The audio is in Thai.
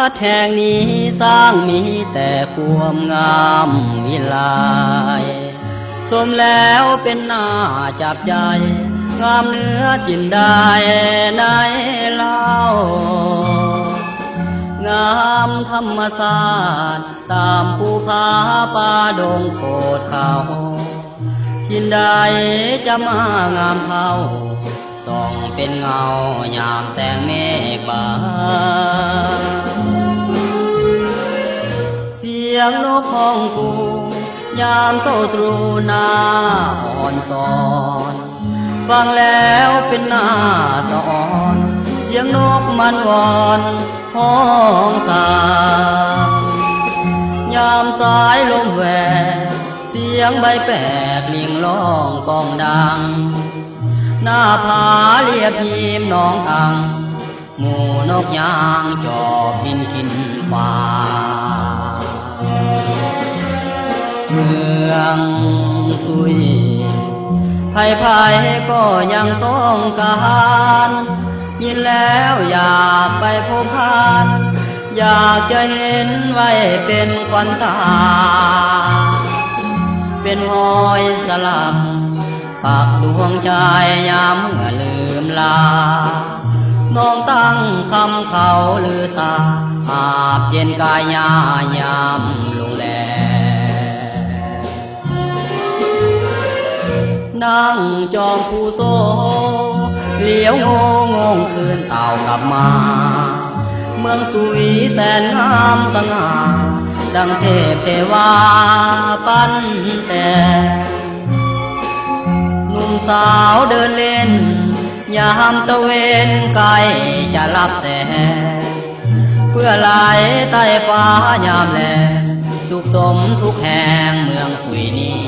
ดแห่งนี้สร้างมีแต่ความงามวิไลสมแล้วเป็นหน้าจับใจงามเนื้อถิ่นใดในเล่างามธรรมศาสตร์ตามภูผาป่าดงโขดเขาถิ่นใดจะมางามเท่าส่องเป็นเงายามแสงเมฆบานเสียงนกห้องกูยามโตตรูนาอ่อนสอนฟังแล้วเป็นหน้าสะอ่อนเสียงนกมันวอนห้องสางยามสายลมแหวกเสียงใบแปลกเลี่ยงร้องกองดังหน้าผาเรียบทีมน้องอังหมู่นกยางจอบบินกินฟ้าเมืองสุยไผ่ก็ยังต้องการยินแล้วอยากไปพบผ่านอยากจะเห็นไว้เป็นควันตาเป็นหอยสลักปักดวงใจยามเมื่อลืมลาน้องตั้งคำเขาลือสาอาบเย็นกายยามลงแลนั่งจอมผู้โซเหลียวงงคืนเต่ากลับมาเมืองสุยแสนงามสง่าดังเทพเทวาปั้นแต่หนุ่มสาวเดินเล่นยามตะเวนไกลจะรับแสงเพื่อไหลใต้ฟ้ายามแลงสุขสมทุกแห่งเมืองสุยนี้